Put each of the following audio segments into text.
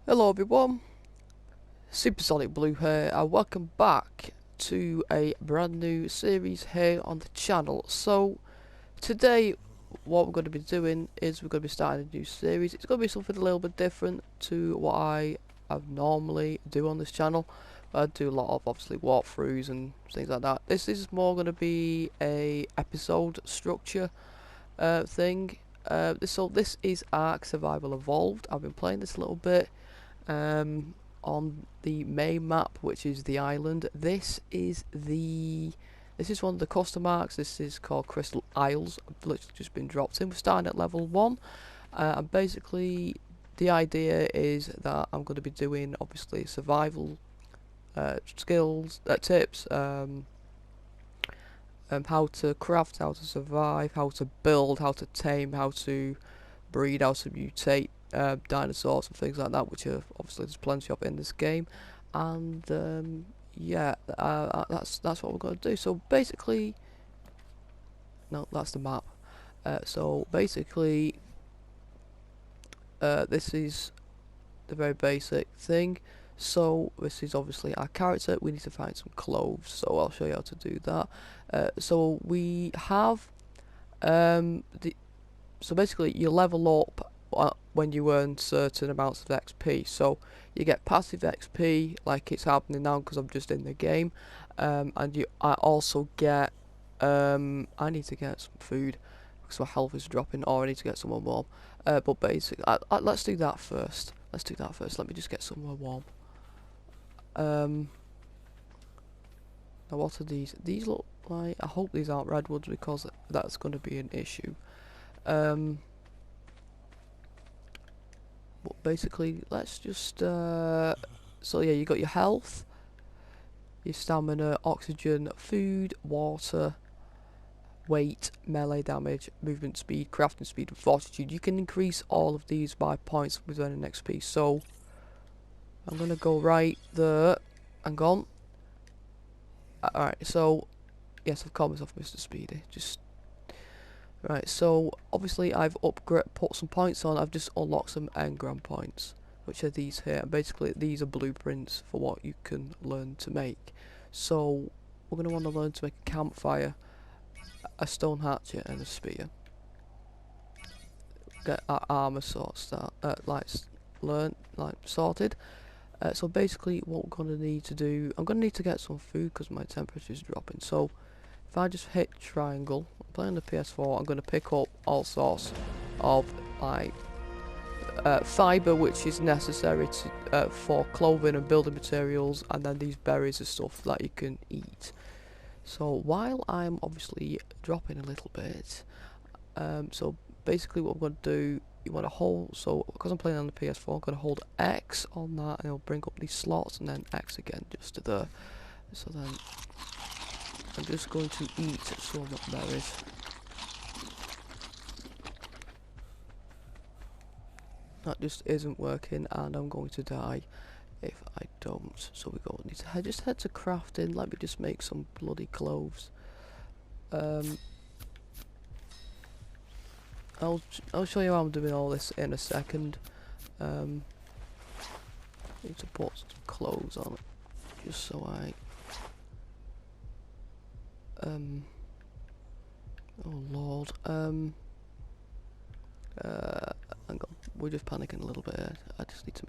Hello everyone, Supersonic Blue here, and welcome back to a brand new series here on the channel. So today what we're going to be doing is we're going to be starting a new series. It's going to be something a little bit different to what I normally do on this channel. I do a lot of obviously walkthroughs and things like that. This is more going to be a episode structure thing. This is ARK Survival Evolved. I've been playing this a little bit on the main map, which is the island. This is one of the custom arcs. This is called Crystal Isles. I've literally just been dropped in. We're starting at level 1, and basically the idea is that I'm going to be doing obviously survival skills, tips, how to craft, how to survive, how to build, how to tame, how to breed, how to mutate dinosaurs and things like that, which are obviously there's plenty of in this game. And yeah, that's what we're going to do. So basically, no, that's the map. So basically, this is the very basic thing. So this is obviously our character. We need to find some clothes, so I'll show you how to do that. So we have so basically you level up when you earn certain amounts of XP. So you get passive XP, like it's happening now because I'm just in the game, and I also get I need to get some food because my health is dropping, or I need to get somewhere warm. But basically, let's do that first. Let me just get somewhere warm. Now what are these? These look like, I hope these aren't redwoods because that's going to be an issue. But basically, let's just so yeah, you got your health, your stamina, oxygen, food, water, weight, melee damage, movement speed, crafting speed, and fortitude. You can increase all of these by points with earning XP. So I'm gonna go right there and gone. Alright, so yes, I've called myself Mr. Speedy. Just right. So obviously I've put some points on. I've just unlocked some Engram Points, which are these here. And basically these are blueprints for what you can learn to make. So we're gonna want to learn to make a campfire, a stone hatchet, and a spear. Get our armor sorted. So basically what we're going to need to do, I'm going to need to get some food because my temperature is dropping. So if I just hit triangle, I'm playing on the PS4, I'm going to pick up all sorts of like fibre, which is necessary to for clothing and building materials, and then these berries and stuff that you can eat. So while I'm obviously dropping a little bit, so basically what I'm going to do, you want to hold, so because I'm playing on the PS4, I'm going to hold X on that and it'll bring up these slots, and then X again just to there. So then I'm just going to eat some berries. That just isn't working and I'm going to die if I don't. So we need to just head to crafting. Let me just make some bloody clothes. I'll show you how I'm doing all this in a second. Need to put some clothes on, just so I oh lord, hang on, we're just panicking a little bit here. I just need to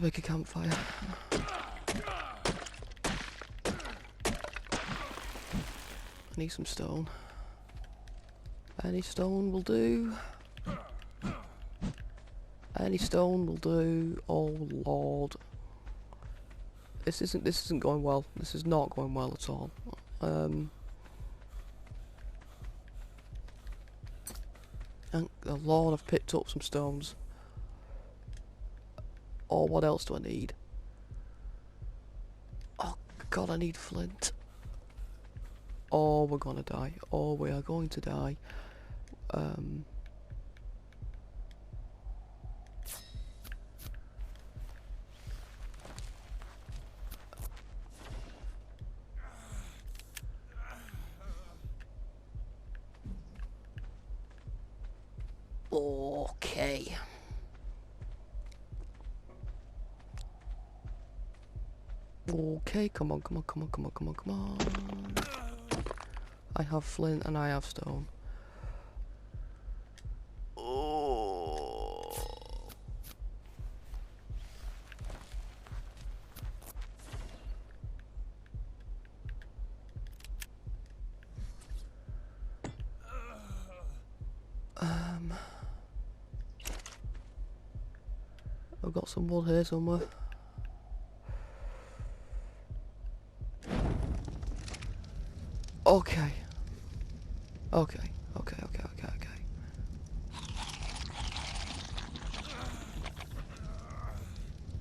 make a campfire. I need some stone. Any stone will do. Any stone will do. Oh lord. This isn't going well. This is not going well at all. Thank the Lord I've picked up some stones. Oh, what else do I need? Oh god, I need flint. Oh, we're gonna die. Oh, we are going to die. Okay. Okay, come on, come on, come on, come on, come on, come on. I have flint and I have stone. Oh. I've got some wood here somewhere. Okay. Okay. Okay. Okay. Okay. Okay.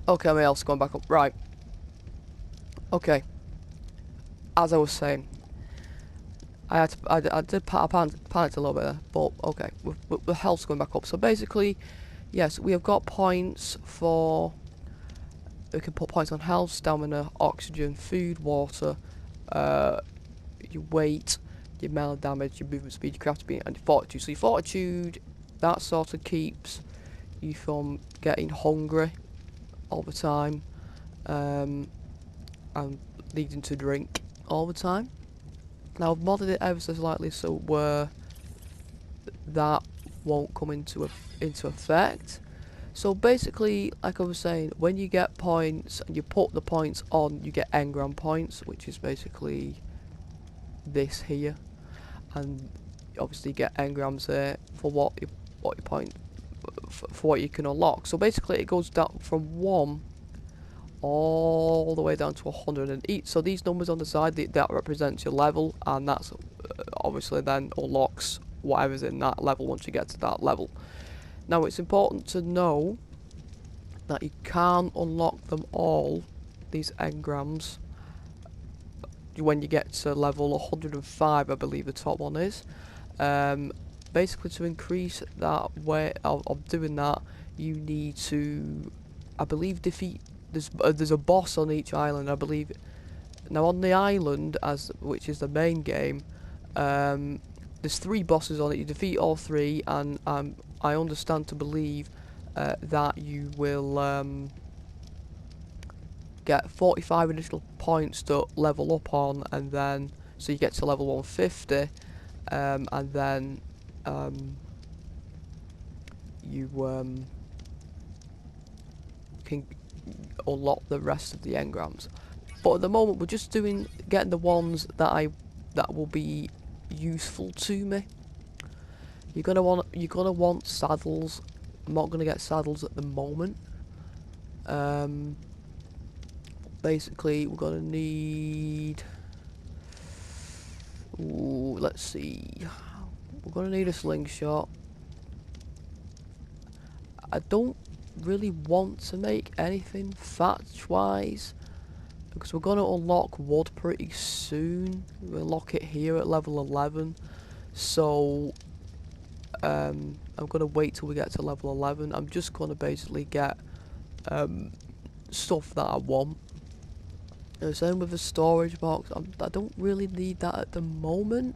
Okay, my health's going back up. Right. Okay. As I was saying, I did panic a little bit there, but okay, with the health's going back up. So basically, yes, we have got points for. We can put points on health, stamina, oxygen, food, water, your weight, your melee damage, your movement speed, your craft speed, and your fortitude. So your fortitude, that sort of keeps you from getting hungry all the time, and needing to drink all the time. Now I've modded it ever so slightly so where that won't come into effect. So basically, like I was saying, when you get points and you put the points on, you get Engram Points, which is basically this here, and you obviously get engrams there for what you point for what you can unlock. So basically, it goes down from 1 all the way down to 100, and each. So these numbers on the side, that represents your level, and that's obviously then unlocks whatever's in that level once you get to that level. Now it's important to know that you can't unlock them all, these engrams, when you get to level 105, I believe the top one is. Basically, to increase that way of doing that, you need to, I believe, defeat. There's a boss on each island, I believe. Now on the island, which is the main game, there's 3 bosses on it. You defeat all 3, and I understand to believe that you will get 45 additional points to level up on, and then so you get to level 150, and then you can unlock the rest of the engrams. But at the moment, we're just getting the ones that will be useful to me. You're gonna want saddles. I'm not gonna get saddles at the moment. Basically, we're gonna need. Ooh, let's see. We're gonna need a slingshot. I don't really want to make anything thatch-wise, because we're gonna unlock wood pretty soon. We'll unlock it here at level 11. So I'm gonna wait till we get to level 11. I'm just gonna basically get stuff that I want. Same with the storage box. I don't really need that at the moment.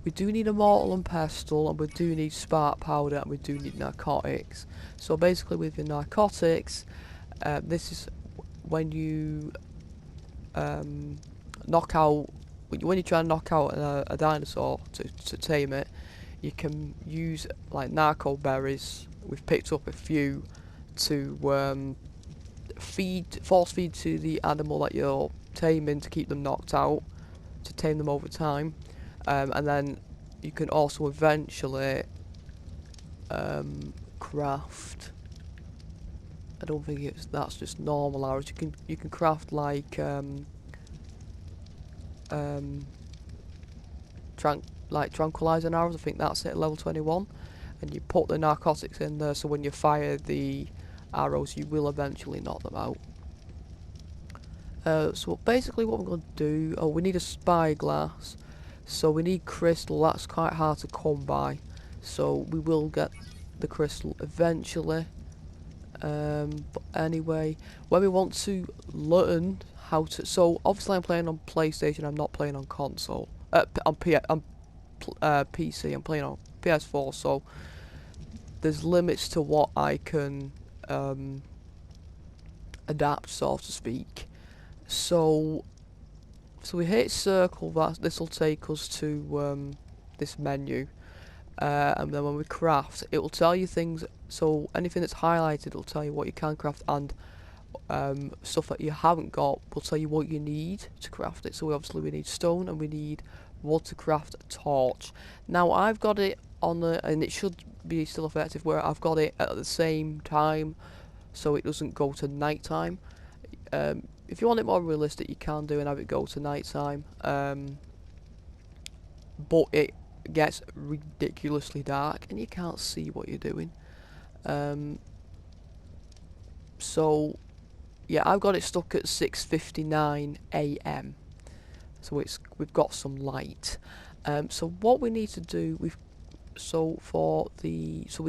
We do need a mortar and pestle, and we do need spark powder, and we do need narcotics. So basically, with your narcotics, this is when you knock out. When you try and knock out a dinosaur to tame it, you can use like narco berries. We've picked up a few to force feed to the animal that you're taming to keep them knocked out, to tame them over time, and then you can also eventually craft. I don't think that's just normal arrows. You can craft like tranquilizing arrows. I think that's it at level 21, and you put the narcotics in there, so when you fire the arrows, you will eventually knock them out. So basically, what we're going to do, we need a spyglass, so we need crystal. That's quite hard to come by, so we will get the crystal eventually. But anyway, when we want to learn how to, so obviously I'm playing on PlayStation. I'm not playing on console. On PC. I'm playing on PS4. So there's limits to what I can adapt, so to speak. So we hit circle. This will take us to this menu, and then when we craft, it will tell you things. So anything that's highlighted will tell you what you can craft, and stuff that you haven't got will tell you what you need to craft it. So obviously we need stone and we need wood to craft a torch. Now I've got it on the, and it should be still effective, where I've got it at the same time so it doesn't go to night time. If you want it more realistic, you can do and have it go to night time, but it gets ridiculously dark and you can't see what you're doing. So yeah, I've got it stuck at 6:59 AM, so we've got some light. So what we need to do, we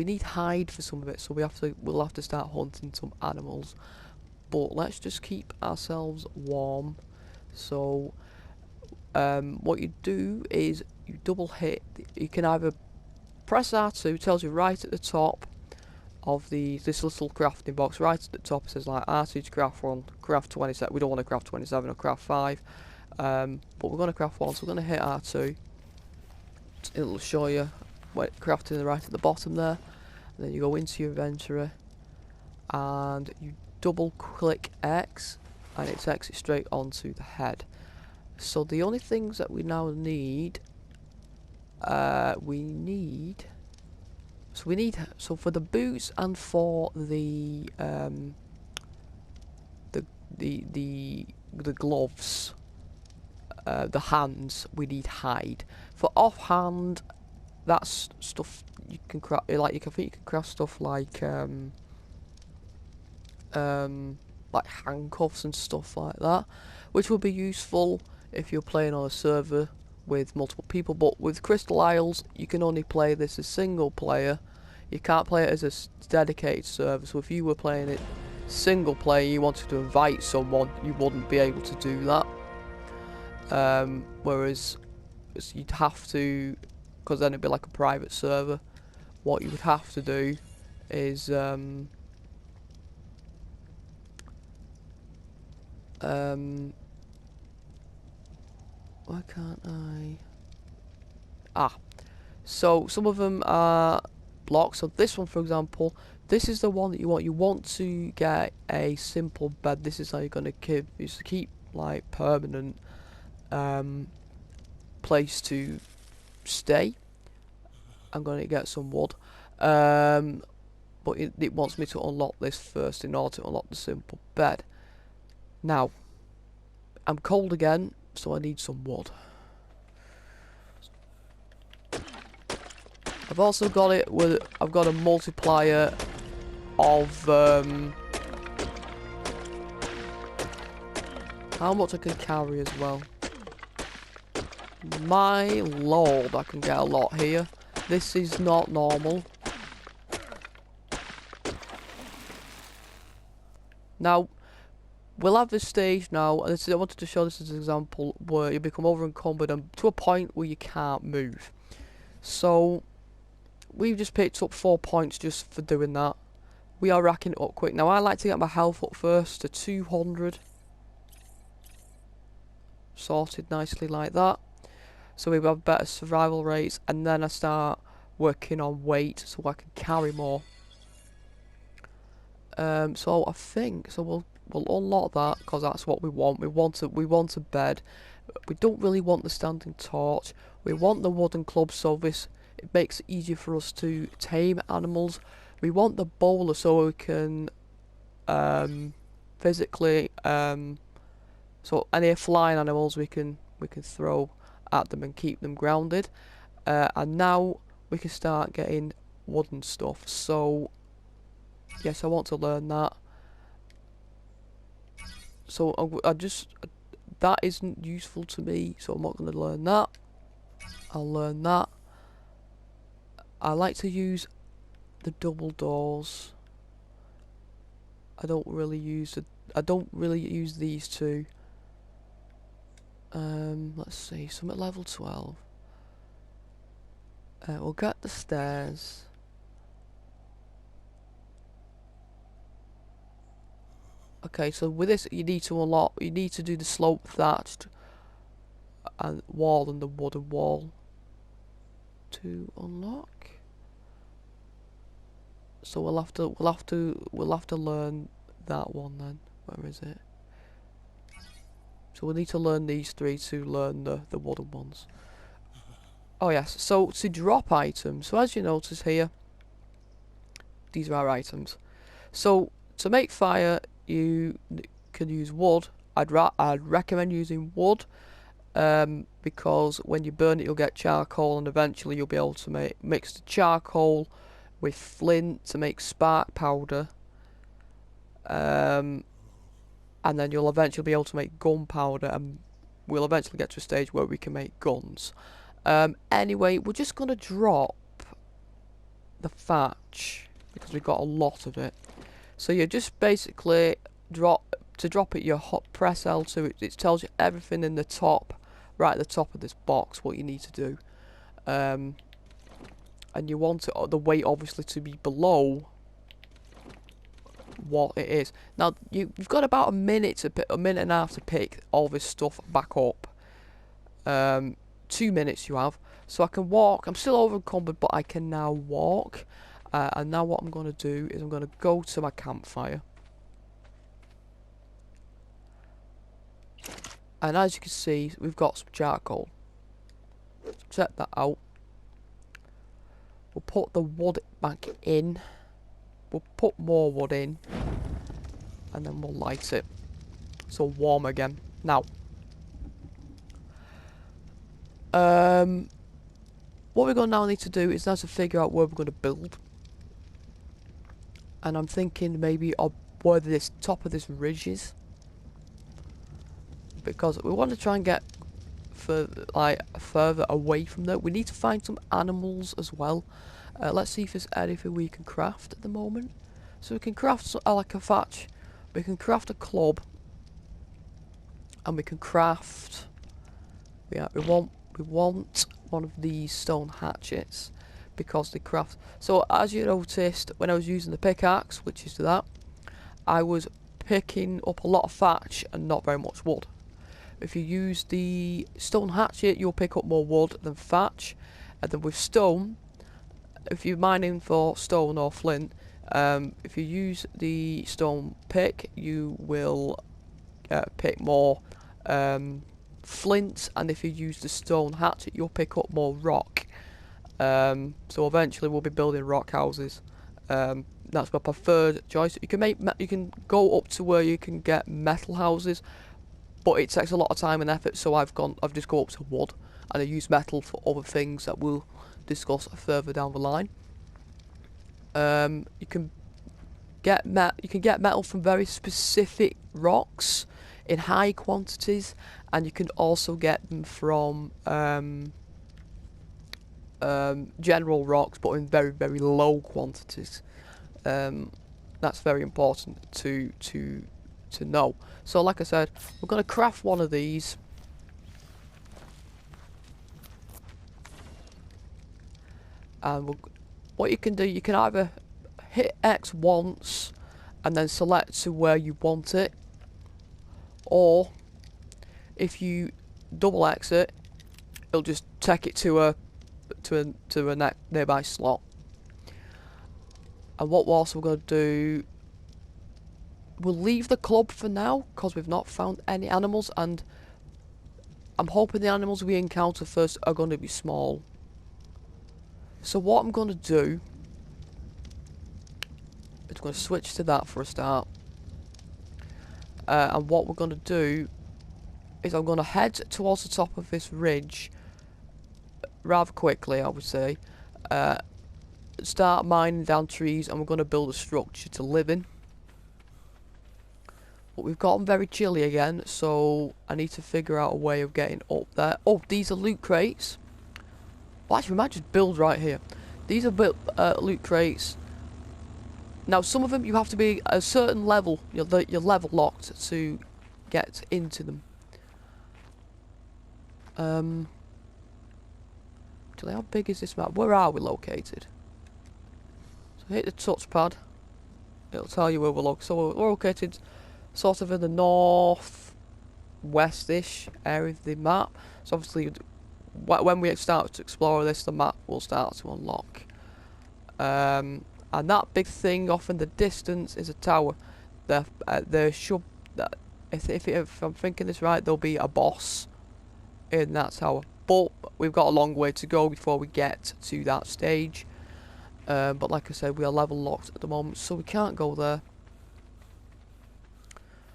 need hide for some of it, so we'll have to start hunting some animals. But let's just keep ourselves warm. So what you do is you double hit. You can either press R2, tells you right at the top of this little crafting box. Right at the top it says like R2 to craft 1, craft 27. We don't want to craft 27 or craft 5, but we're going to craft 1, so we're going to hit R2. It'll show you what crafting right at the bottom there. And then you go into your inventory and you double click X, and it takes it straight onto the head. So the only things that we now need, so for the boots and for the gloves, the hands, we need hide. For offhand, that's stuff you can craft. I think you can craft stuff like handcuffs and stuff like that, which would be useful if you're playing on a server with multiple people. But with Crystal Isles, you can only play this as single player. You can't play it as a dedicated server. So if you were playing it single player, you wanted to invite someone, you wouldn't be able to do that. Whereas you'd have to, because then it'd be like a private server. What you would have to do is why can't I? So some of them are blocks. So this one, for example, this is the one that you want. You want to get a simple bed. This is how you're going to keep like permanent place to stay. I'm going to get some wood, but it wants me to unlock this first in order to unlock the simple bed. Now I'm cold again, so I need some wood. I've also got it with, I've got a multiplier of how much I can carry as well. My lord, I can get a lot here. This is not normal. Now, we'll have this stage now, and I wanted to show this as an example where you become over encumbered and to a point where you can't move. So we've just picked up 4 points just for doing that. We are racking it up quick. Now I like to get my health up first to 200. Sorted nicely like that. So we have better survival rates, and then I start working on weight so I can carry more. So I think we'll unlock that because that's what we want. We want a bed. We don't really want the standing torch. We want the wooden club, so it makes it easier for us to tame animals. We want the bowler so we can physically so any flying animals we can throw at them and keep them grounded. And now we can start getting wooden stuff. So yes, I want to learn that. So that isn't useful to me, so I'm not going to learn that. I'll learn that. I like to use the double doors. I don't really use these two. Let's see, some at level 12. We'll get the stairs. Okay, so with this you need to unlock, you need to do the slope thatched and wall and the wooden wall to unlock. So we'll have to learn that one then. Where is it? So we'll need to learn these three to learn the wooden ones. Oh yes, so to drop items, so as you notice here, these are our items. So to make fire you can use wood. I'd recommend using wood, because when you burn it you'll get charcoal, and eventually you'll be able to mix the charcoal with flint to make spark powder, and then you'll eventually be able to make gunpowder, and we'll eventually get to a stage where we can make guns. Anyway, we're just gonna drop the thatch because we've got a lot of it. So you just basically drop it. You press L2. It tells you everything in the top, right at the top of this box, what you need to do. And you want the weight obviously to be below what it is. Now you've got about a minute and a half to pick all this stuff back up. 2 minutes you have. So I can walk. I'm still over encumbered, but I can now walk. And now what I'm going to do is I'm going to go to my campfire. And as you can see, we've got some charcoal. Set that out. We'll put the wood back in. We'll put more wood in. And then we'll light it. So warm again. Now. What we're going to now need to do is now to figure out where we're going to build. And I'm thinking maybe of where this top of this ridge is, because we want to try and get further away from there. We need to find some animals as well. Let's see if there's anything we can craft at the moment. So we can craft like a thatch, we can craft a club, and we can craft. Yeah, we want one of these stone hatchets, because they craft. So as you noticed when I was using the pickaxe, which is that, I was picking up a lot of thatch and not very much wood. If you use the stone hatchet you'll pick up more wood than thatch. And then with stone, if you're mining for stone or flint, if you use the stone pick you will pick more flint, and if you use the stone hatchet you'll pick up more rock. So eventually we'll be building rock houses. That's my preferred choice. You can go up to where you can get metal houses, but it takes a lot of time and effort. So I've just go up to wood, and I use metal for other things that we'll discuss further down the line. You can get metal from very specific rocks in high quantities, and you can also get them from general rocks, but in very, very low quantities. That's very important to know. So like I said, we're going to craft one of these. And what you can do, you can either hit X once and then select to where you want it, or if you double X it, it'll just take it to a nearby slot. And what we're also going to do, we'll leave the club for now because we've not found any animals, and I'm hoping the animals we encounter first are going to be small. So what I'm going to do is going to switch to that for a start. And what we're going to do is I'm going to head towards the top of this ridge rather quickly, I would say. Start mining down trees, and we're going to build a structure to live in. But we've gotten very chilly again, so I need to figure out a way of getting up there. Oh, these are loot crates. Well, actually, we might just build right here. These are loot crates. Now, some of them you have to be a certain level. You're level locked to get into them. Actually, how big is this map? Where are we located? So hit the touchpad. It'll tell you where we're located. So we're located sort of in the north westish area of the map. So obviously, when we start to explore this, the map will start to unlock. And that big thing off in the distance is a tower. There should, if I'm thinking this right, there'll be a boss in that tower. But we've got a long way to go before we get to that stage. But like I said, we are level locked at the moment, so we can't go there.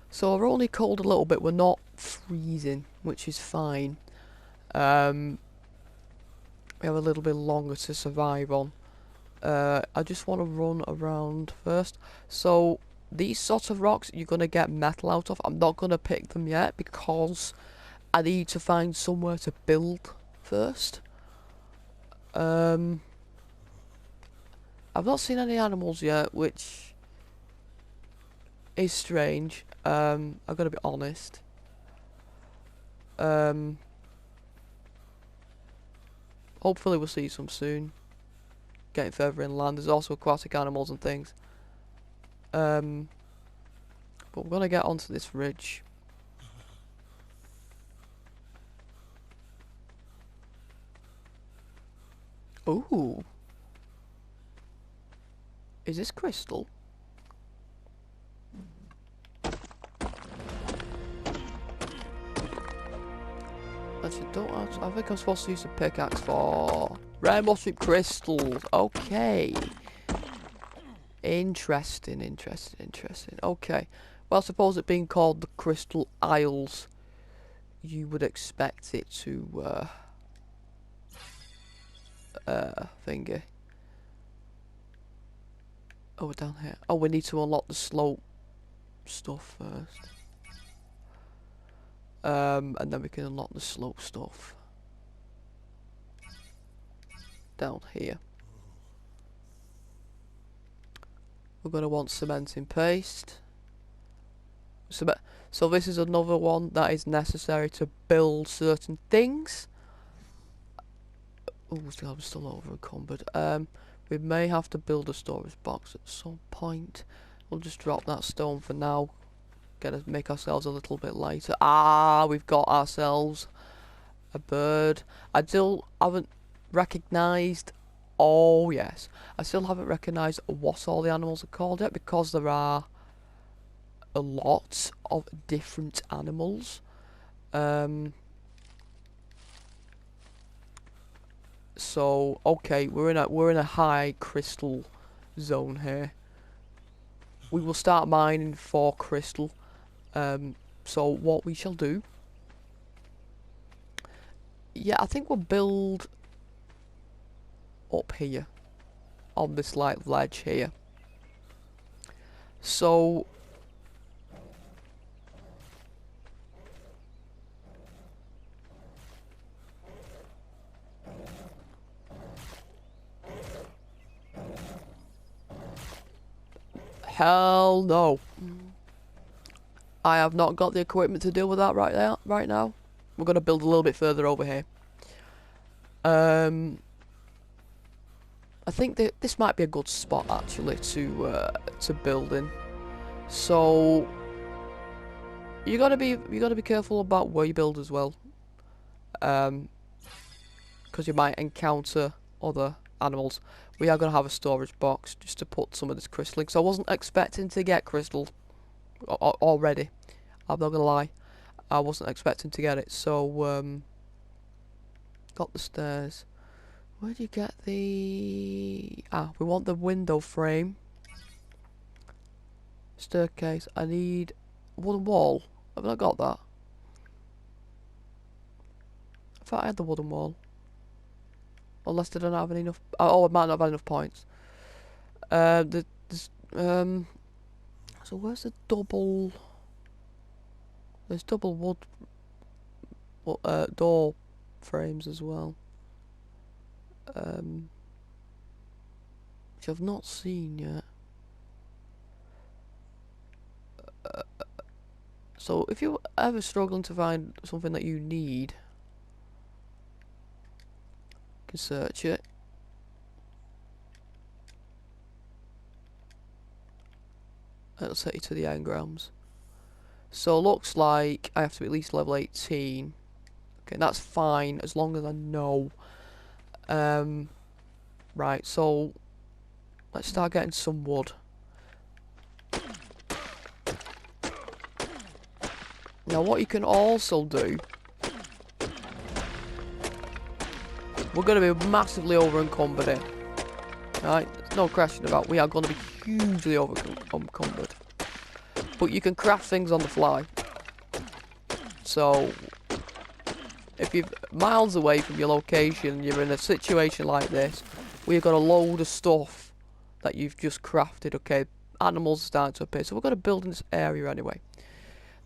So we're only cold a little bit, we're not freezing, which is fine. We have a little bit longer to survive on. I just want to run around first. So these sort of rocks you're going to get metal out of. I'm not going to pick them yet because I need to find somewhere to build first. I've not seen any animals yet, which is strange. I've got to be honest. Hopefully we'll see some soon. Getting further inland, there's also aquatic animals and things. But we're gonna get onto this ridge. Ooh. Is this crystal? Actually, I think I'm supposed to use a pickaxe for rainbow strip crystals. Okay. Interesting. Okay. Well, I suppose it being called the Crystal Isles, you would expect it to thingy. Oh, we're down here. Oh, we need to unlock the slope stuff first. And then we can unlock the slope stuff down here. We're going to want cementing paste. So this is another one that is necessary to build certain things. Oh, I'm still over encumbered. We may have to build a storage box at some point. We'll just drop that stone for now. Make ourselves a little bit lighter. Ah, we've got ourselves a bird. I still haven't recognised. Oh yes, I still haven't recognised what all the animals are called yet because there are a lot of different animals. So okay, we're in a high crystal zone here. We will start mining for crystal. So what we shall do, yeah, I think we'll build up here on this light ledge here. So hell no. I have not got the equipment to deal with that right now. We're gonna build a little bit further over here. I think that this might be a good spot actually to build in. So you gotta be careful about where you build as well, because you might encounter other animals. We are gonna have a storage box just to put some of this crystal in. So I wasn't expecting to get crystal already. I'm not gonna lie, I wasn't expecting to get it. So got the stairs. Where do you get the... we want the window frame. Staircase. I need wooden wall. Have I not got that? I thought I had the wooden wall. Unless I don't have enough... Oh, I might not have enough points. So where's the double... There's double wood... door frames as well. Which I've not seen yet. So if you're ever struggling to find something that you need, you can search it. It'll take you to the engrams. So looks like I have to be at least level 18. Okay, that's fine as long as I know. Right, so let's start getting some wood. Now what you can also do, we're going to be massively over encumbered here. Right, there's no question about we are going to be hugely over encumbered. But you can craft things on the fly. So if you're miles away from your location, you're in a situation like this, where you've got a load of stuff that you've just crafted, okay, animals are starting to appear. So we're going to build in this area anyway.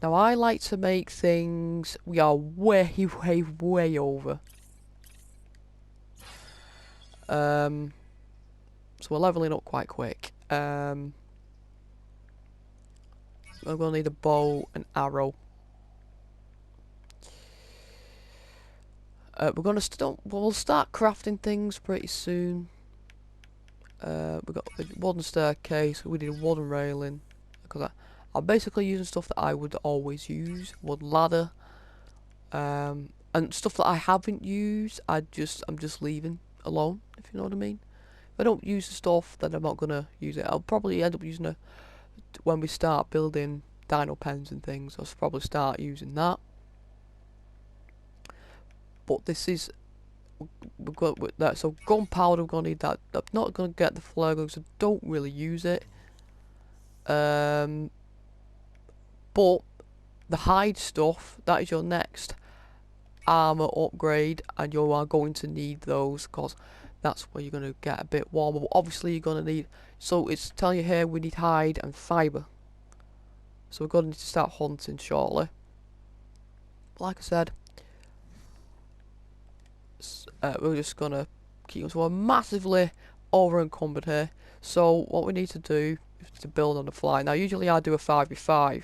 Now I like to make things, we are way, way, way over. So we're leveling up quite quick. We're going to need a bow and arrow. We'll start crafting things pretty soon. We've got a wooden staircase, we need a wooden railing. Because I'm basically using stuff that I would always use. Wooden ladder. And stuff that I haven't used, I'm just leaving alone, if you know what I mean. If I don't use the stuff, then I'm not gonna use it. I'll probably end up using it when we start building dino pens and things. I'll probably start using that. But this is, we've got with that. So gunpowder, we're gonna need that. I'm not gonna get the flare gun because I don't really use it. But the hide stuff, that is your next armor upgrade, and you are going to need those because that's where you're going to get a bit warmer. But obviously you're going to need, so it's telling you here we need hide and fiber, so we're going to need to start hunting shortly. Like I said, we're just going to keep, so we're massively over encumbered here. So what we need to do is to build on the fly. Now usually I do a 5v5,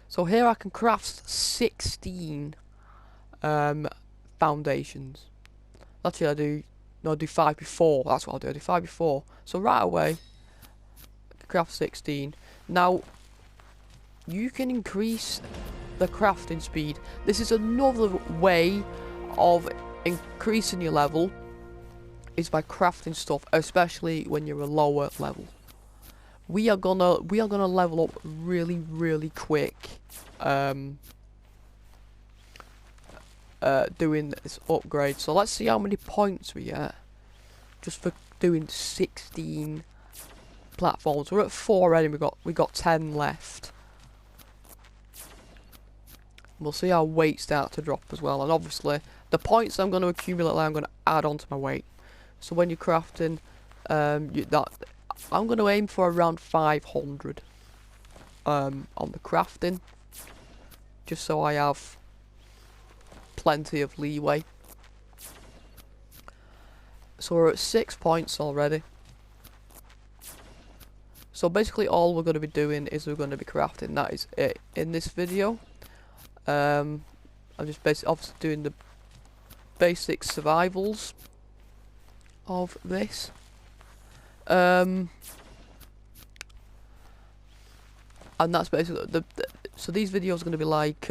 so here I can craft 16 foundations. Actually I do 5v4, that's what I'll do, I do 5v4. So right away, I can craft 16. Now, you can increase the crafting speed. This is another way of increasing your level, is by crafting stuff, especially when you're a lower level. We are gonna level up really, really quick. Doing this upgrade. So let's see how many points we get just for doing 16 platforms. We're at 4 already. We got 10 left. We'll see our weight start to drop as well, and obviously the points I'm going to accumulate, I'm going to add on to my weight. So when you're crafting, I'm going to aim for around 500 on the crafting, just so I have plenty of leeway. So we're at 6 points already. So basically all we're going to be doing is we're going to be crafting. That is it in this video. I'm just basically obviously doing the basic survivals of this. And that's basically so these videos are going to be like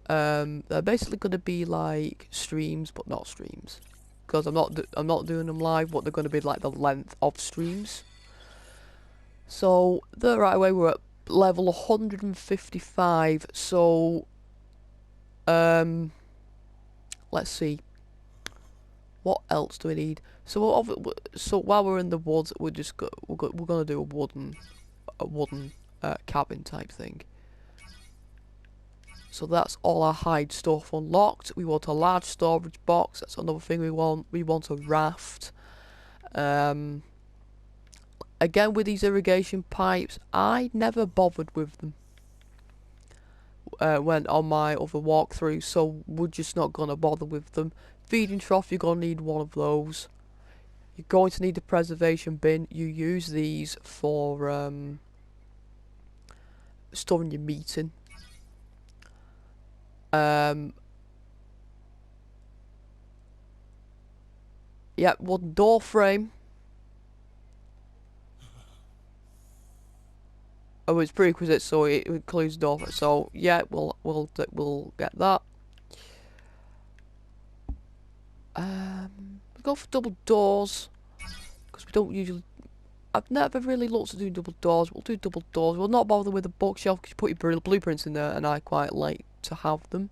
they're basically going to be like streams, but not streams, because I'm not doing them live, but they're going to be like the length of streams. So right away we're at level 155. So let's see, what else do we need? So while we're in the woods, we're gonna do a wooden cabin type thing. So that's all our hide stuff unlocked. We want a large storage box. That's another thing we want. We want a raft. Again, with these irrigation pipes, I never bothered with them when on my other walkthrough, so we're just not gonna bother with them. Feeding trough, you're gonna need one of those. You're going to need a preservation bin. You use these for storing your meat in. Yeah, one door frame. Oh, it's prerequisite, so it includes door. So yeah, we'll get that. We go for double doors because we don't usually. I've never really looked at doing double doors. We'll do double doors. We'll not bother with the bookshelf because you put your blueprints in there, and I quite like to have them.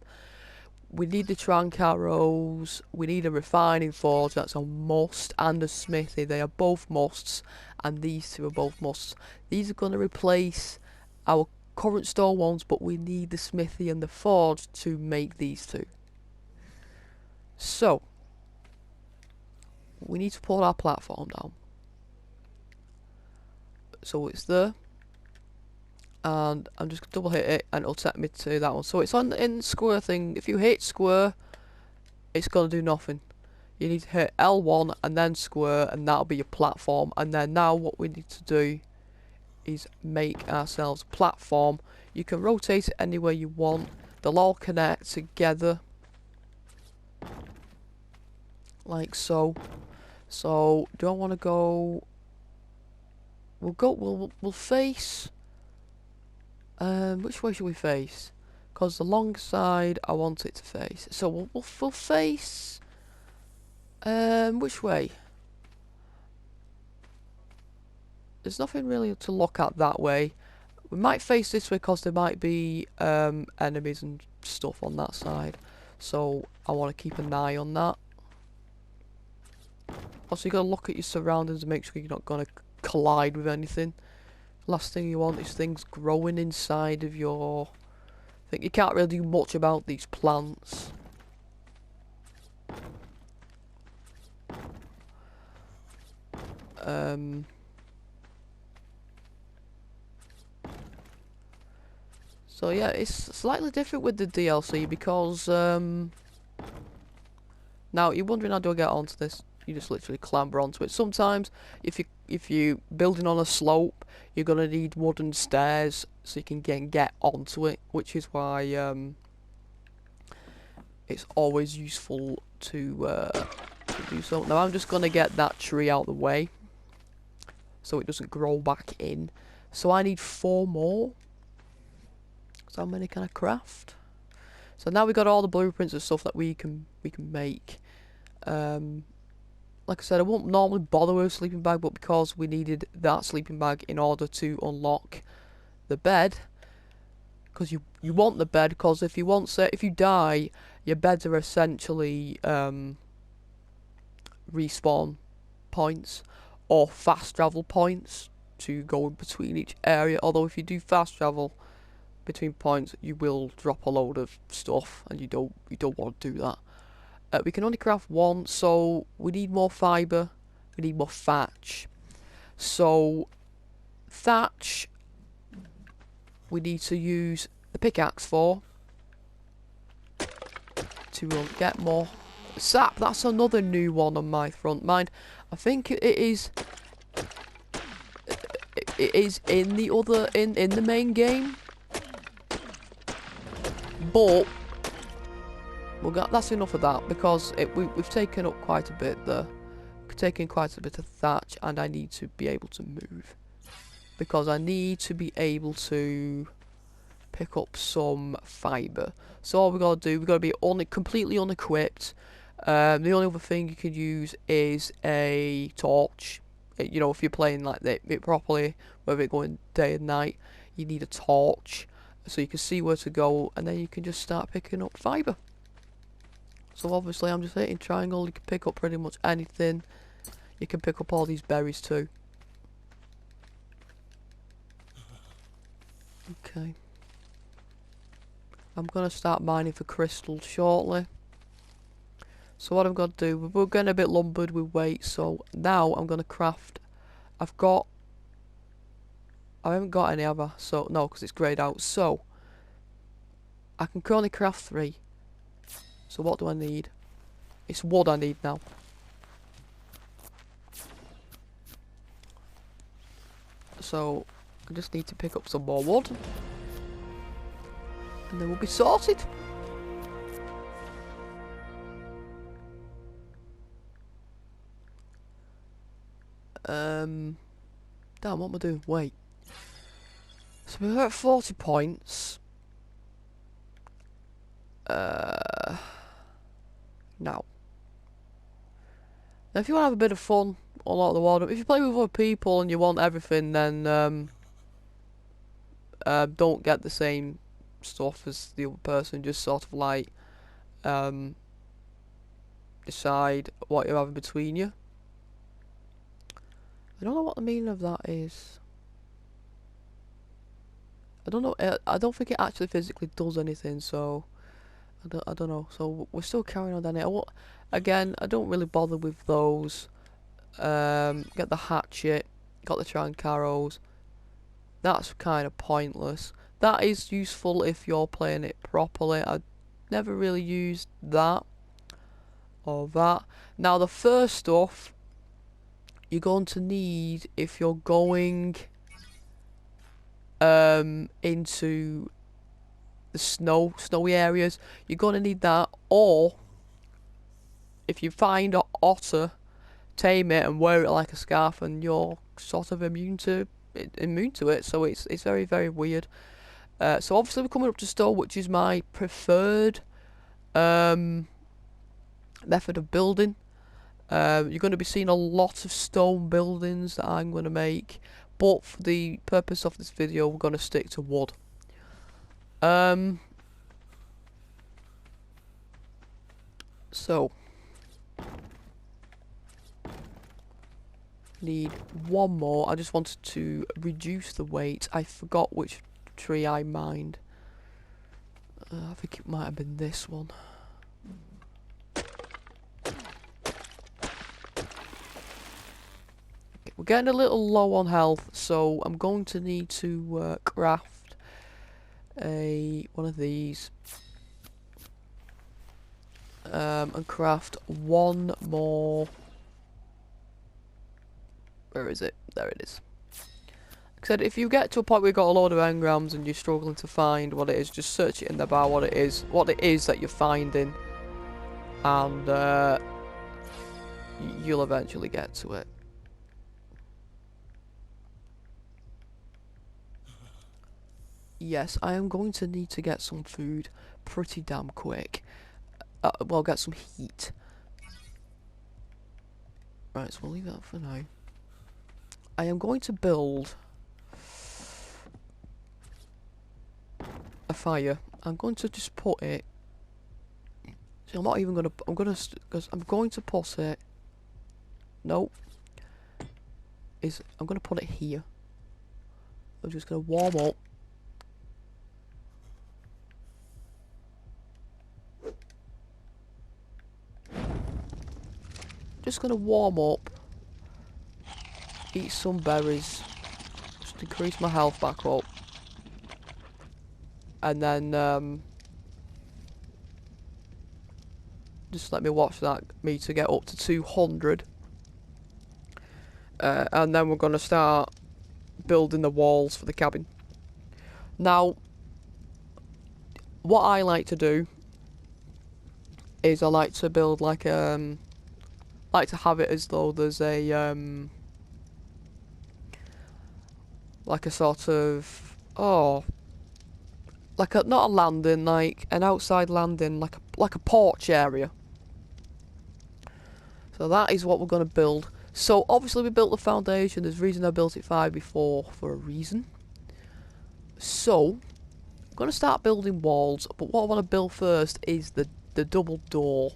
We need the trank arrows. We need a refining forge. That's a must, and a smithy. They are both musts, and these two are both musts. These are going to replace our current stone ones, but we need the smithy and the forge to make these two. So we need to pull our platform down. So it's there, and I'm just gonna double hit it, and it'll take me to that one. So it's on in square thing. If you hit square, it's gonna do nothing. You need to hit L1 and then square, and that'll be your platform. And then now what we need to do is make ourselves a platform. You can rotate it anywhere you want. They'll all connect together, like so. So do I want to go? We'll face. Which way should we face? Because the long side I want it to face. So we'll face. Which way? There's nothing really to look at that way. We might face this way because there might be enemies and stuff on that side. So I want to keep an eye on that. Also, you gotta look at your surroundings and make sure you're not gonna collide with anything. Last thing you want is things growing inside of your. I think you can't really do much about these plants. So yeah, it's slightly different with the DLC because now you're wondering how do I get onto this? You just literally clamber onto it. Sometimes if you building on a slope, you're gonna need wooden stairs so you can get onto it, which is why it's always useful to do so. Now I'm just gonna get that tree out of the way so it doesn't grow back in. So I need 4 more. So how many can I craft? So now we got all the blueprints and stuff that we can make. Like I said, I won't normally bother with a sleeping bag, but because we needed that sleeping bag in order to unlock the bed, because you want the bed, because if you die, your beds are essentially respawn points or fast travel points to go in between each area. Although if you do fast travel between points, you will drop a load of stuff, and you don't want to do that. We can only craft 1, so we need more fibre, we need more thatch. So thatch we need to use the pickaxe for to get more sap. That's another new one on my front. Mind, I think it is in the other in the main game, but that's enough of that because we've taken up quite a bit there. We've taken quite a bit of thatch, and I need to be able to move because I need to be able to pick up some fibre. So all we gotta do, we gotta be completely unequipped. The only other thing you can use is a torch. You know, if you're playing like it properly, whether it's going day and night, you need a torch so you can see where to go, and then you can just start picking up fibre. So obviously I'm just hitting triangle, you can pick up pretty much anything. You can pick up all these berries too. Okay. I'm gonna start mining for crystals shortly. So what I'm gonna do, we're getting a bit lumbered with weight, so now I'm gonna craft. I haven't got any other, so no, because it's greyed out. So I can currently craft 3. So what do I need? It's wood I need now. So I just need to pick up some more wood, and then we'll be sorted. Damn, what am I doing? Wait. So we're at 40 points. Now, if you want to have a bit of fun on lot of the world, if you play with other people and you want everything, then don't get the same stuff as the other person. Just sort of like decide what you're having between you. I don't know what the meaning of that is. I don't know. I don't think it actually physically does anything. So I don't know. So we're still carrying on down here. Again, I don't really bother with those. Get the hatchet. Got the trank arrows. That's kind of pointless. That is useful if you're playing it properly. I never really used that or that. Now the first stuff you're going to need if you're going into the snowy areas, you're going to need that, or if you find an otter, tame it and wear it like a scarf and you're sort of immune to it. So it's very, very weird. So obviously we're coming up to stone, which is my preferred method of building. You're going to be seeing a lot of stone buildings that I'm going to make, but for the purpose of this video we're going to stick to wood. So need one more. I just wanted to reduce the weight. I forgot which tree I mined. I think it might have been this one. Okay, we're getting a little low on health, so I'm going to need to craft one of these. And craft one more. Where is it? There it is. Like I said, if you get to a point where you've got a load of engrams and you're struggling to find what it is, just search it in the bar what it is that you're finding, and you'll eventually get to it. Yes, I am going to need to get some food pretty damn quick. Well, get some heat. Right, so we'll leave that for now. I am going to build a fire. I'm going to just put it. See, I'm not even gonna. Because I'm going to put it. Nope. I'm gonna put it here. I'm just gonna warm up. Just gonna warm up. Eat some berries. Just increase my health back up. And then just let me watch that meter get up to 200. And then we're gonna start building the walls for the cabin. Now, what I like to do is I like to build like to have it as though there's a like a sort of not a landing, like an outside landing, like a porch area. So that is what we're going to build. So obviously we built the foundation. There's a reason I built it 5 before, for a reason. So I'm going to start building walls, but what I want to build first is the double door,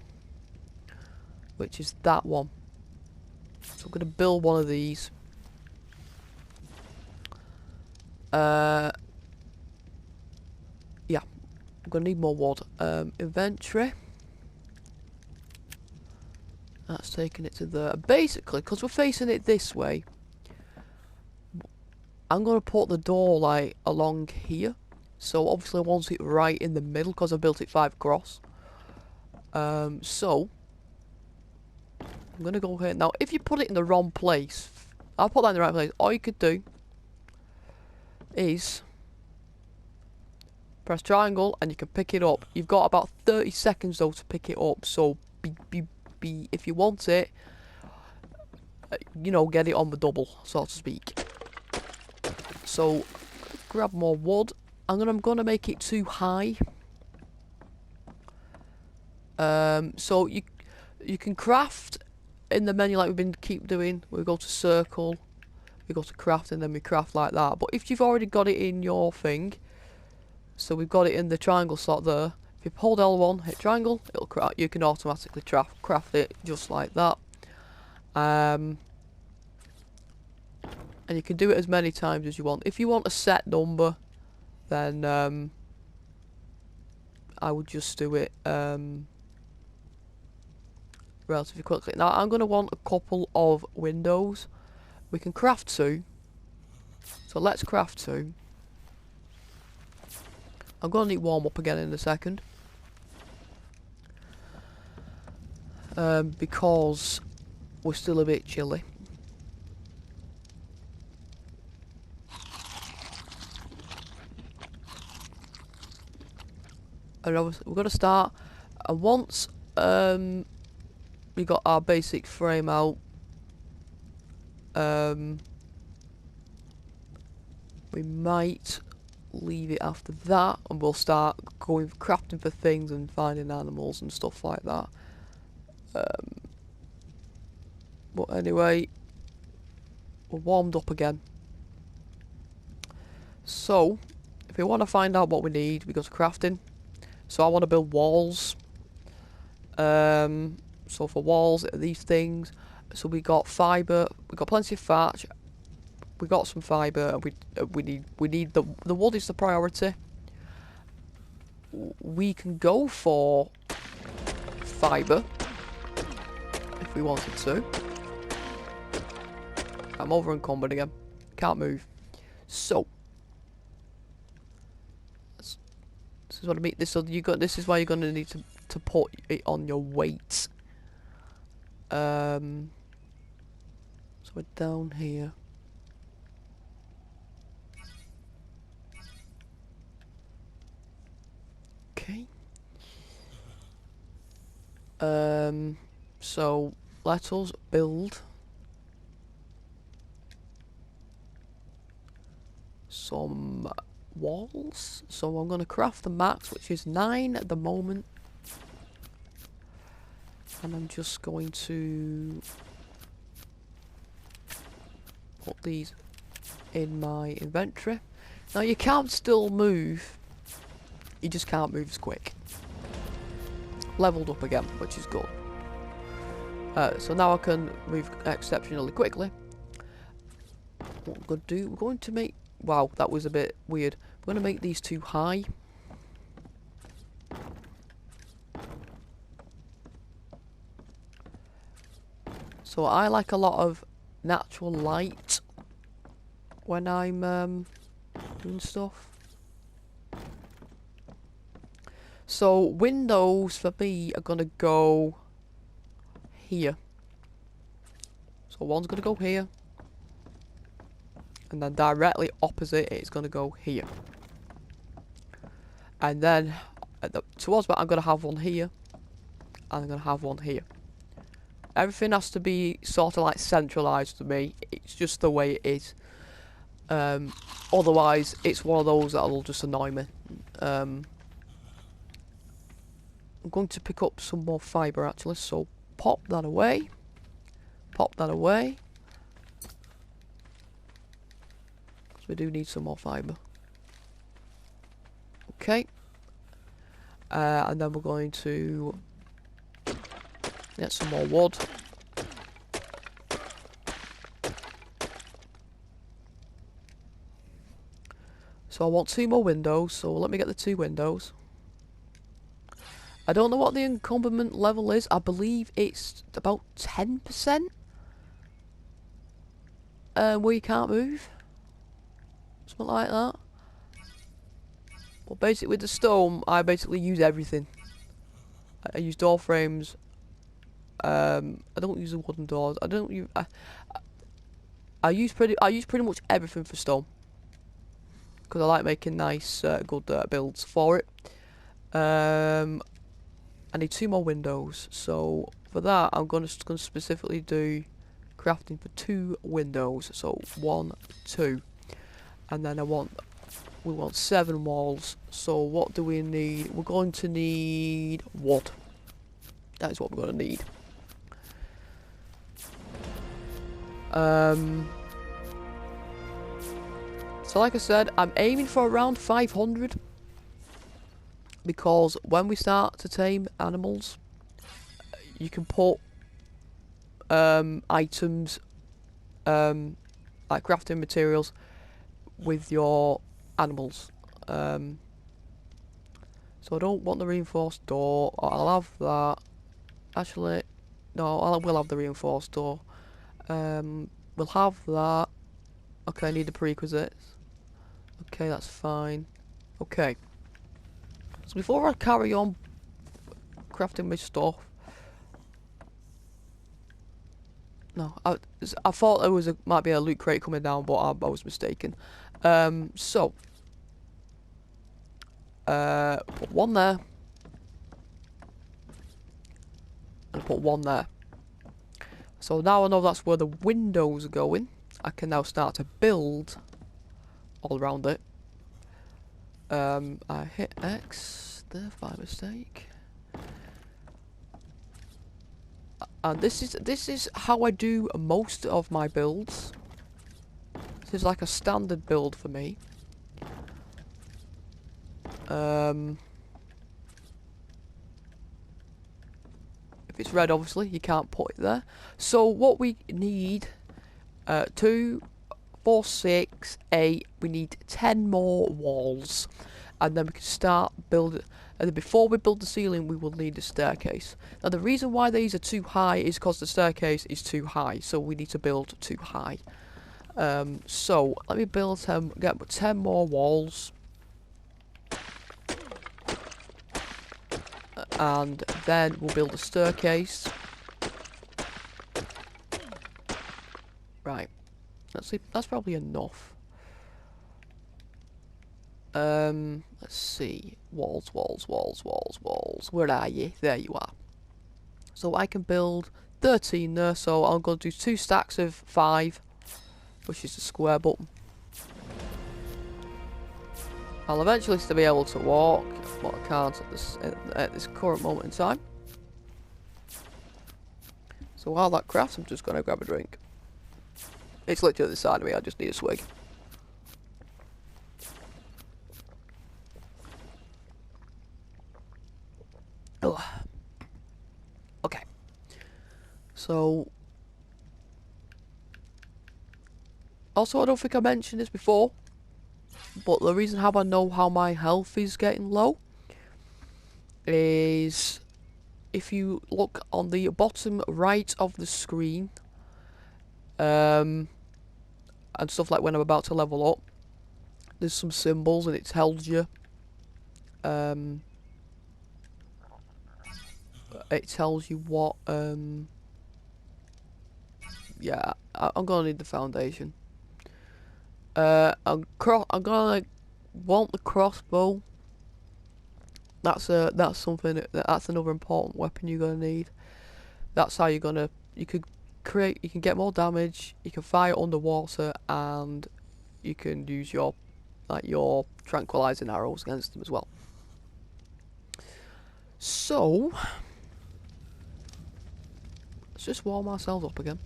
which is that one. So I'm going to build one of these. Yeah, I'm going to need more wood. Inventory. That's taking it to there. Basically, because we're facing it this way, I'm going to put the door like along here. So obviously I want it right in the middle because I built it 5 across. So I'm going to go here. Now, if you put it in the wrong place, I'll put that in the right place. All you could do is press triangle and you can pick it up. You've got about 30 seconds though to pick it up. So if you want it, you know, get it on the double, so to speak. So grab more wood. I'm gonna make it too high. So you can craft in the menu like we've been keep doing. We go to circle, we go to craft, and then we craft like that. But if you've already got it in your thing, so we've got it in the triangle slot there. If you hold L1, hit triangle, it'll craft. You can automatically craft it just like that. And you can do it as many times as you want. If you want a set number, then I would just do it relatively quickly. Now I'm going to want a couple of windows. We can craft 2. So let's craft 2. I'm going to need warm up again in a second. Because we're still a bit chilly. And obviously we're going to start, and once we got our basic frame out, we might leave it after that, and we'll start going crafting for things and finding animals and stuff like that. But anyway, we're warmed up again. So if we want to find out what we need, we go to crafting. So I want to build walls. So for walls, these things. So we got fibre. We got plenty of thatch. We got some fibre, and we need the wood is the priority. We can go for fibre if we wanted to. I'm over encumbered again. Can't move. So this is what I mean. This is why you're gonna need to put it on your weight. So we're down here. Okay. So let us build some walls. So I'm going to craft the max, which is 9 at the moment. And I'm just going to put these in my inventory. Now you can still move, you just can't move as quick. Leveled up again, which is good. So now I can move exceptionally quickly. What we're going to do, we're going to make... Wow, that was a bit weird. We're going to make these too high. So I like a lot of natural light when I'm doing stuff. So windows for me are gonna go here. So one's gonna go here, and then directly opposite it's gonna go here. And then towards that I'm gonna have one here, and I'm gonna have one here. Everything has to be sort of like centralised to me. It's just the way it is. Otherwise, it's one of those that'll just annoy me. I'm going to pick up some more fibre actually, so pop that away. Pop that away. Because we do need some more fibre. Okay. And then we're going to get some more wood. So I want 2 more windows, so let me get the 2 windows. I don't know what the encumberment level is. I believe it's about 10%. Where you can't move. Something like that. Well, basically with the stone, I basically use everything. I use door frames. I don't use the wooden doors. I don't use. I use pretty much everything for stone. Because I like making nice, good builds for it. I need 2 more windows, so for that I'm going to specifically do crafting for 2 windows. So 1, 2, and then I want We want 7 walls. So what do we need? We're going to need wood. That is what we're going to need. So like I said, I'm aiming for around 500. Because when we start to tame animals, you can put items, like crafting materials, with your animals. So I don't want the reinforced door. I'll have that. Actually, no, I will have the reinforced door. We'll have that. Okay, I need the prerequisites. Okay, that's fine. Okay. So before I carry on crafting my stuff, no, I thought there might be a loot crate coming down, but I was mistaken. So put one there, and put one there. So now I know that's where the windows are going. I can now start to build all around it. I hit X there by mistake. And this is how I do most of my builds. This is like a standard build for me. If it's red, obviously you can't put it there. So what we need, 2, 4, 6, 8. We need 10 more walls, and then we can start building. And then before we build the ceiling, we will need a staircase. Now the reason why these are too high is because the staircase is too high, so we need to build too high. So let me build get 10 more walls, and then we'll build a staircase. Right, let's see. That's probably enough. Let's see. Walls. Where are you? There you are. So I can build 13 there, so I'm going to do 2 stacks of 5, which is the square button. I'll eventually still be able to walk, but I can't at this current moment in time. So while that crafts, I'm just going to grab a drink. It's literally the side of me, I just need a swig. Ugh. Okay. So also, I don't think I mentioned this before, but the reason how I know how my health is getting low is if you look on the bottom right of the screen, and stuff like when I'm about to level up, there's some symbols and it tells you, what, yeah, I'm gonna need the foundation. I'm gonna want the crossbow. That's something. That's another important weapon you're gonna need. That's how you can get more damage. You can fire underwater, and you can use your tranquilizing arrows against them as well. So let's just warm ourselves up again.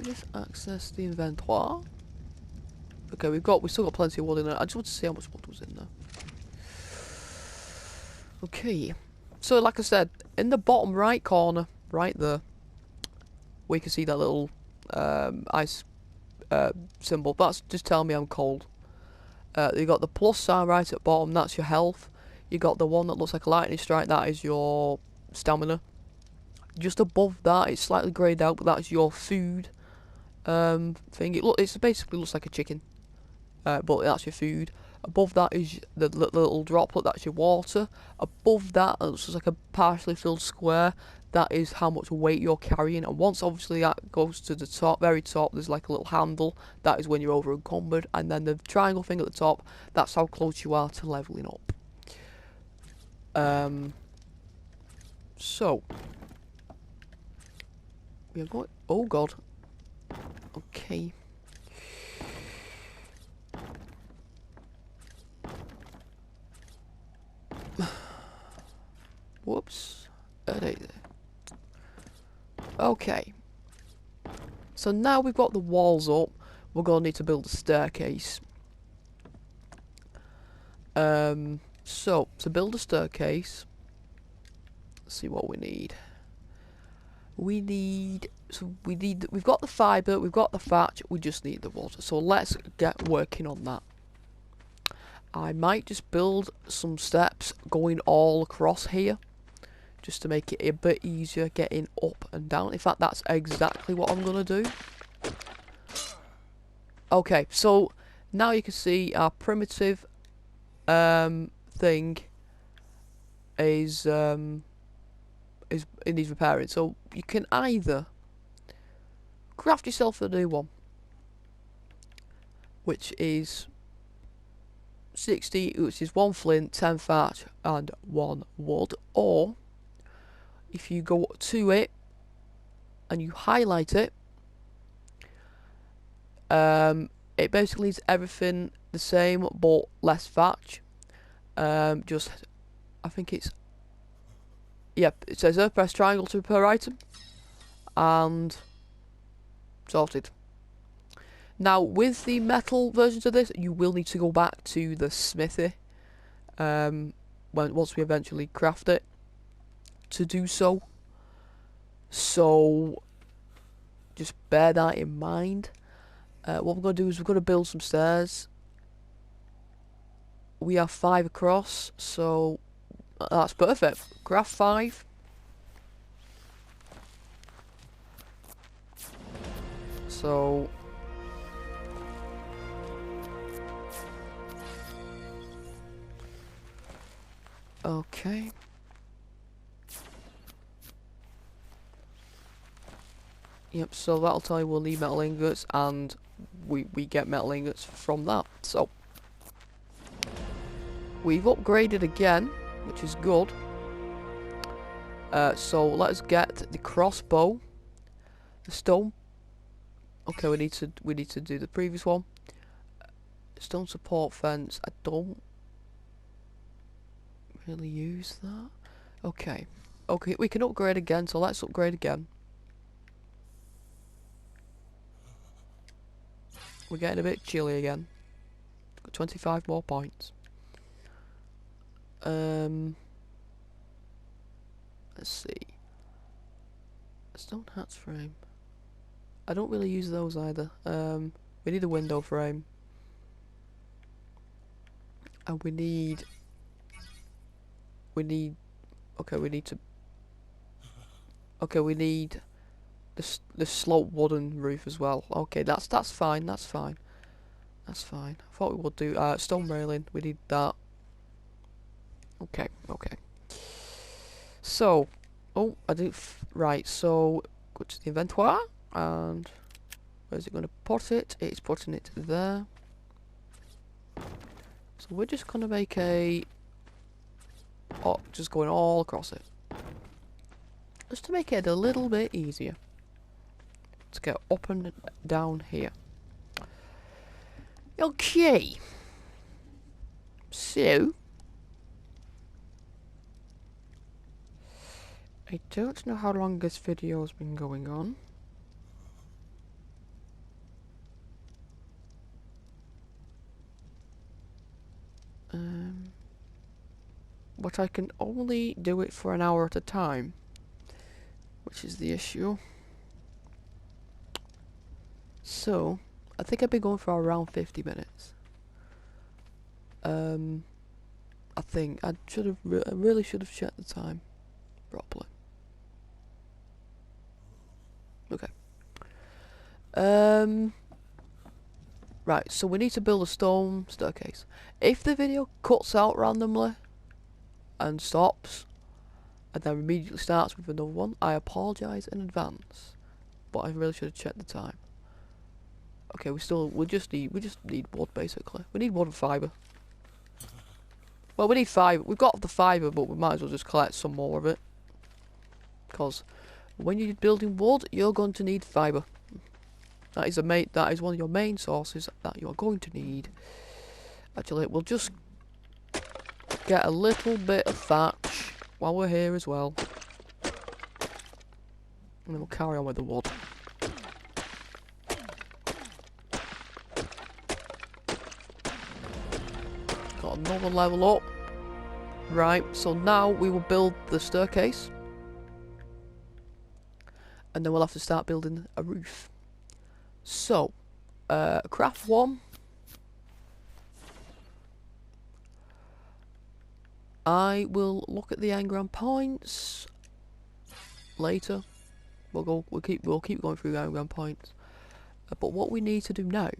Let's access the inventory. Okay, we still got plenty of wood in there. I just want to see how much wood was in there. Okay, so like I said, in the bottom right corner, right there, we can see that little ice symbol. That's just telling me I'm cold. You got the plus sign right at the bottom. That's your health. You got the one that looks like a lightning strike. That is your stamina. Just above that, it's slightly greyed out, but that's your food thing. It basically looks like a chicken, but that's your food. Above that is the little droplet. That's your water. Above that, it looks like a partially filled square. That is how much weight you're carrying. And once obviously that goes to the top, very top, there's like a little handle. That is when you're over encumbered. And then the triangle thing at the top, that's how close you are to leveling up. So We are going. Oh god. Okay. Whoops. Okay. So now we've got the walls up, we're gonna need to build a staircase. So to build a staircase, let's see what we need. We've got the fibre, we've got the thatch, we just need the water. So let's get working on that. I might just build some steps going all across here, just to make it a bit easier getting up and down. In fact, that's exactly what I'm gonna do. Okay, so now you can see our primitive thing is it needs repairing. So you can either craft yourself a new one, which is 60, which is 1 flint, 10 thatch, and 1 wood, or if you go to it and you highlight it, it basically is everything the same but less thatch. Just, I think it's, yep, it says press triangle to repair item, and sorted. Now with the metal versions of this, you will need to go back to the smithy once we eventually craft it to do so. So just bear that in mind. What we're going to do is we're going to build some stairs. We have 5 across, so that's perfect. Craft 5. So okay. Yep, so that'll tell you we'll need metal ingots, and we get metal ingots from that. So we've upgraded again, which is good. So let's get the crossbow, the stone. Okay, we need to do the previous one. Stone support fence. I don't really use that. Okay, we can upgrade again. So let's upgrade again. We're getting a bit chilly again. Got 25 more points. Let's see. Stone hatch frame. I don't really use those either. We need a window frame. And we need the sloped wooden roof as well. Okay, that's fine. That's fine. I thought we would do stone railing. We need that. Okay. So, oh, I didn't. Right. So, go to the inventory, and where's it going to put it? It's putting it there. So we're just going to make just going all across it, just to make it a little bit easier to get up and down here. Okay. So I don't know how long this video has been going on. But I can only do it for an hour at a time, which is the issue. So I think I've been going for around 50 minutes. I think I really should have checked the time properly. Okay. Right, so we need to build a stone staircase. If the video cuts out randomly and stops, and then immediately starts with another one, I apologise in advance. But I really should have checked the time. Okay, we just need wood basically. We need wood and fibre. Well, we need fibre. We've got the fibre, but we might as well just collect some more of it, because when you're building wood, you're going to need fibre. That is one of your main sources that you're going to need. Actually, we'll just get a little bit of thatch while we're here as well. And then we'll carry on with the wood. Got another level up. Right, so now we will build the staircase. And then we'll have to start building a roof. So, craft one. I will look at the Engram Points later. We'll keep going through the Engram Points. But what we need to do now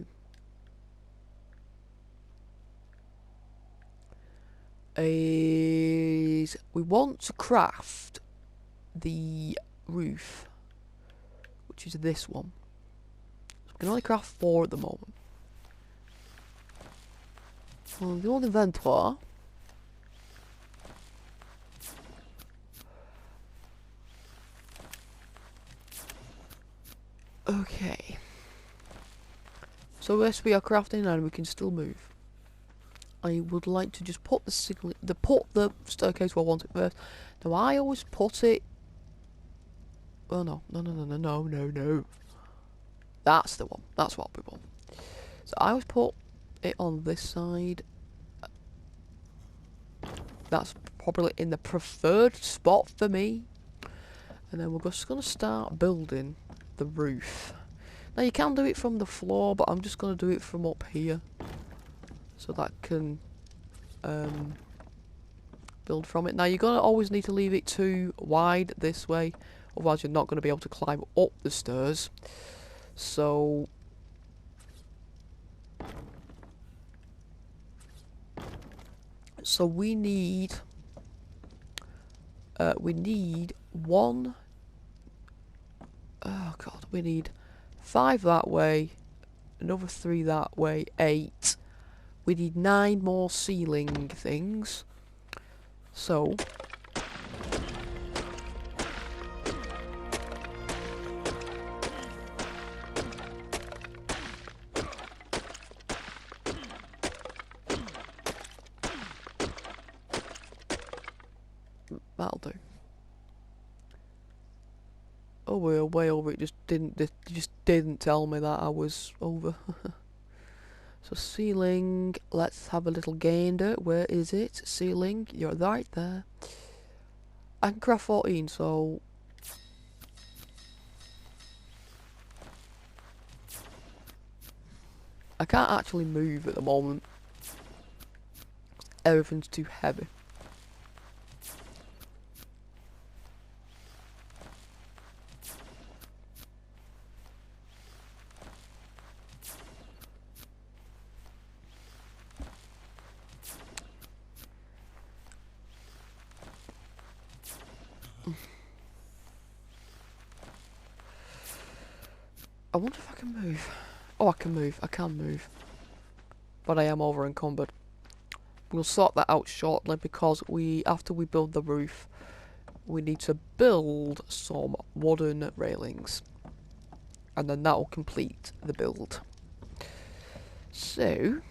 is we want to craft the roof, which is this one. So we can only craft 4 at the moment. So the old inventory. Okay. So yes, we are crafting and we can still move. I would like to just put the staircase where I want it first. Now I always put it. Oh no. That's the one. That's what we want. So I always put it on this side. That's probably in the preferred spot for me. And then we're just gonna start building the roof. Now you can do it from the floor, but I'm just gonna do it from up here. So that can build from it. Now you're gonna always need to leave it too wide this way, otherwise you're not gonna be able to climb up the stairs. So we need one. Oh god, we need 5 that way, another 3 that way, 8. We need 9 more ceiling things. So that'll do. Oh, we're way over. It just didn't tell me that I was over. So ceiling, let's have a little gander. Where is it? Ceiling, you're right there. I can craft 14, so I can't actually move at the moment. Everything's too heavy. I wonder if I can move. Oh, I can move. I can move. But I am over encumbered. We'll sort that out shortly because after we build the roof, we need to build some wooden railings. And then that will complete the build. So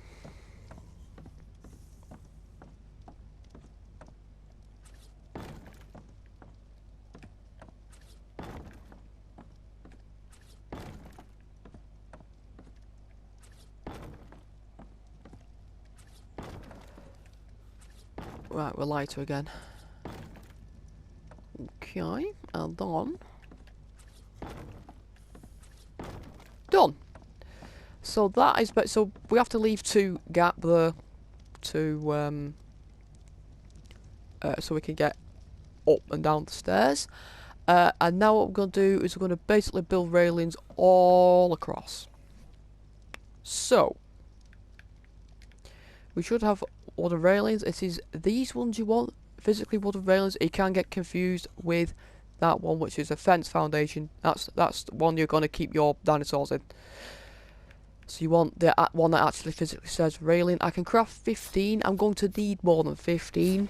right, we're lighter again. Okay, and done. So that is, so we have to leave 2 gap there to so we can get up and down the stairs. And now what we're going to do is we're going to basically build railings all across. So we should have wooden railings. It is these ones you want, physically wooden railings. You can get confused with that one, which is a fence foundation. That's the one you're going to keep your dinosaurs in. So you want the one that actually physically says railing. I can craft 15. I'm going to need more than 15.